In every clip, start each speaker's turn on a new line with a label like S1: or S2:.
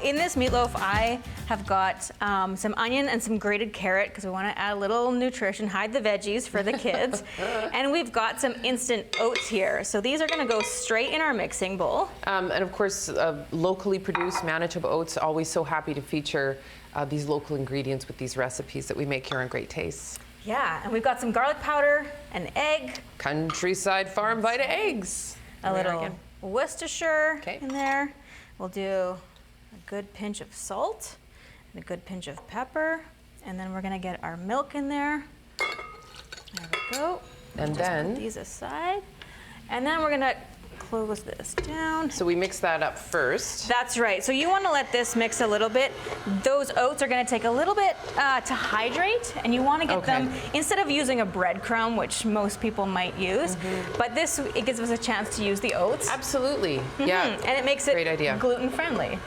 S1: in this meatloaf, I have got some onion and some grated carrot because we want to add a little nutrition, hide the veggies for the kids. And we've got some instant oats here. So these are going to go straight in our mixing bowl.
S2: And of course, locally produced Manitoba oats, always so happy to feature these local ingredients with these recipes that we make here on Great Tastes.
S1: Yeah, and we've got some garlic powder, an egg.
S2: Countryside Farm Vita eggs.
S1: A little Worcestershire
S2: Okay.
S1: in there. We'll do a good pinch of salt and a good pinch of pepper. And then we're gonna get our milk in there. There we go.
S2: And
S1: Just
S2: then
S1: put these aside. And then we're gonna close this down.
S2: so we mix that up first.
S1: That's right. So you want to let this mix a little bit. Those oats are going to take a little bit to hydrate, and you want to get them, instead of using a breadcrumb, which most people might use, but this, it gives us a chance to use the oats.
S2: Absolutely. Yeah.
S1: And it makes it
S2: Great idea.
S1: gluten-friendly.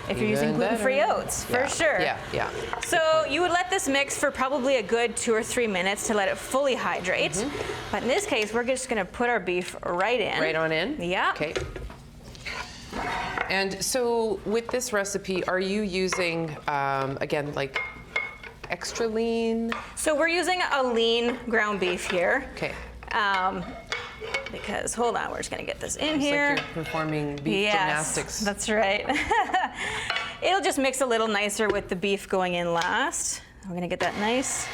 S1: If you're using
S2: Even
S1: gluten-free
S2: better.
S1: oats, for sure.
S2: Yeah.
S1: So you would let this mix for probably a good 2 or 3 minutes to let it fully hydrate. But in this case, we're just gonna put our beef right in.
S2: Right on in?
S1: Yeah.
S2: Okay. And so with this recipe, are you using, again, like extra lean?
S1: So we're using a lean ground beef here.
S2: Okay.
S1: Because, hold on, we're just gonna get this in
S2: It's
S1: here.
S2: like you're performing beef gymnastics.
S1: That's right. It'll just mix a little nicer with the beef going in last. We're gonna get that nice.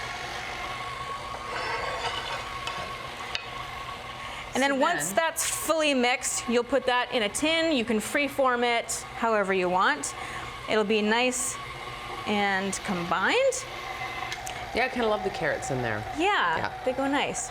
S1: And then once that's fully mixed, you'll put that in a tin. You can freeform it however you want. It'll be nice and combined.
S2: Yeah, I kind of love the carrots in there.
S1: Yeah, they go nice.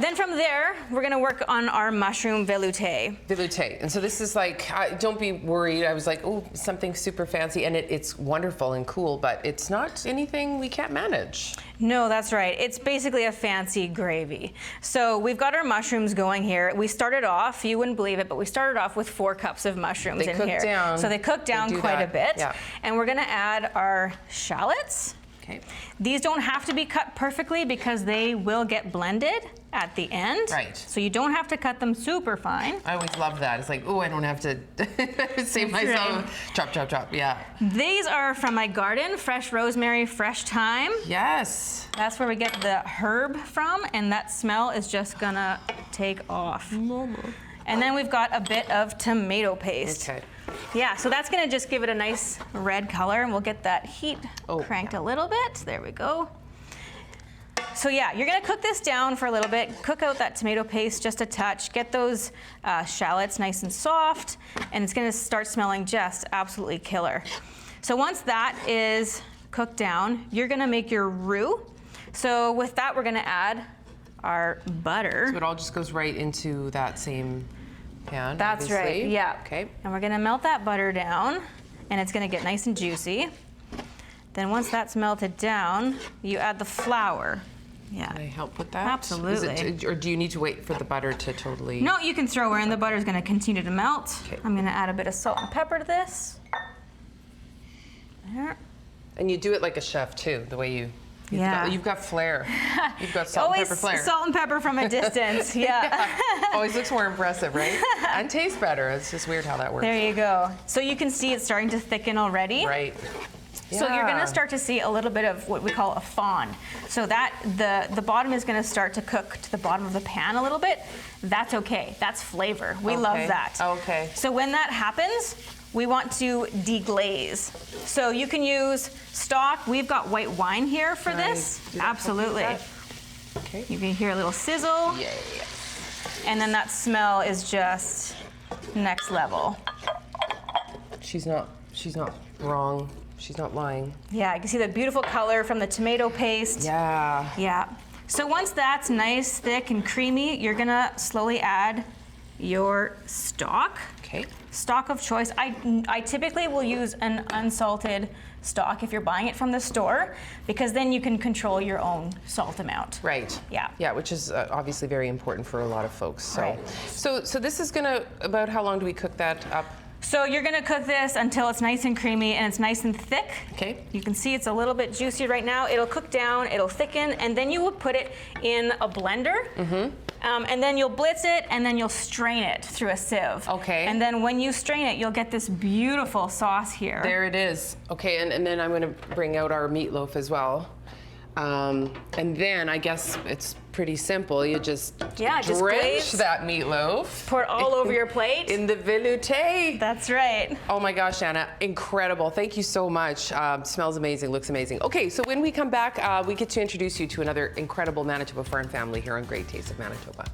S1: Then from there, we're gonna work on our mushroom velouté.
S2: Velouté. And so this is like, don't be worried. I was like, oh, something super fancy. And it's wonderful and cool, but it's not anything we can't manage.
S1: No, that's right. It's basically a fancy gravy. So we've got our mushrooms going here. We started off, you wouldn't believe it, but we started off with 4 cups of mushrooms
S2: They
S1: in
S2: cook
S1: here.
S2: down.
S1: So they cook down quite a bit.
S2: Yeah.
S1: And we're gonna add our shallots.
S2: Okay.
S1: These don't have to be cut perfectly because they will get blended at the end.
S2: Right.
S1: So you don't have to cut them super fine.
S2: I always love that. It's like, oh, I don't have to save myself. Chop, chop, chop, yeah.
S1: These are from my garden, fresh rosemary, fresh thyme.
S2: Yes.
S1: That's where we get the herb from, and that smell is just gonna take off. And then we've got a bit of tomato paste.
S2: Okay.
S1: Yeah, so that's gonna just give it a nice red color, and we'll get that heat cranked a little bit. There we go. So yeah, you're gonna cook this down for a little bit, cook out that tomato paste just a touch, get those shallots nice and soft, and it's gonna start smelling just absolutely killer. So once that is cooked down, you're gonna make your roux. So with that, we're gonna add our butter.
S2: So it all just goes right into that same pan.
S1: That's
S2: obviously.
S1: right, yeah.
S2: Okay.
S1: And we're gonna melt that butter down, and it's gonna get nice and juicy. Then once that's melted down, you add the flour. Yeah.
S2: Can I help with that?
S1: Absolutely.
S2: Or do you need to wait for the butter to totally?
S1: No, you can throw her in. The butter's gonna continue to melt.
S2: Okay.
S1: I'm gonna add a bit of salt and pepper to this. There.
S2: And you do it like a chef too, the way you've got flair. You've got salt and
S1: Always
S2: pepper flair.
S1: salt and pepper from a distance, yeah.
S2: Always looks more impressive, right? And tastes better. It's just weird how that works.
S1: There you go. So you can see it's starting to thicken already.
S2: Right.
S1: So you're
S2: Yeah.
S1: gonna start to see a little bit of what we call a fond. So that the bottom is gonna start to cook to the bottom of the pan a little bit. That's okay, that's flavor. We love that.
S2: Okay.
S1: So when that happens, we want to deglaze. So you can use stock. We've got white wine here for this. Absolutely.
S2: Okay.
S1: You can hear a little sizzle.
S2: Yay.
S1: And then that smell is just next level.
S2: She's not wrong. She's not lying.
S1: Yeah, you can see the beautiful color from the tomato paste.
S2: Yeah.
S1: Yeah. So once that's nice, thick, and creamy, you're gonna slowly add your stock.
S2: Okay.
S1: Stock of choice. I typically will use an unsalted stock if you're buying it from the store, because then you can control your own salt amount.
S2: Right.
S1: Yeah.
S2: Yeah, which is obviously very important for a lot of folks. So,
S1: Right.
S2: so this is gonna, about how long do we cook that up?
S1: So you're gonna cook this until it's nice and creamy and it's nice and thick.
S2: Okay.
S1: You can see it's a little bit juicy right now. It'll cook down, it'll thicken, and then you will put it in a blender. And then you'll blitz it, and then you'll strain it through a sieve.
S2: Okay.
S1: And then when you strain it, you'll get this beautiful sauce here.
S2: There it is. Okay, and then I'm gonna bring out our meatloaf as well. And then I guess it's pretty simple. You just drench
S1: glaze
S2: that meatloaf.
S1: Pour it all over your plate.
S2: In the velouté.
S1: That's right.
S2: Oh my gosh, Anna, incredible. Thank you so much. Smells amazing, looks amazing. Okay, so when we come back, we get to introduce you to another incredible Manitoba farm family here on Great Taste of Manitoba.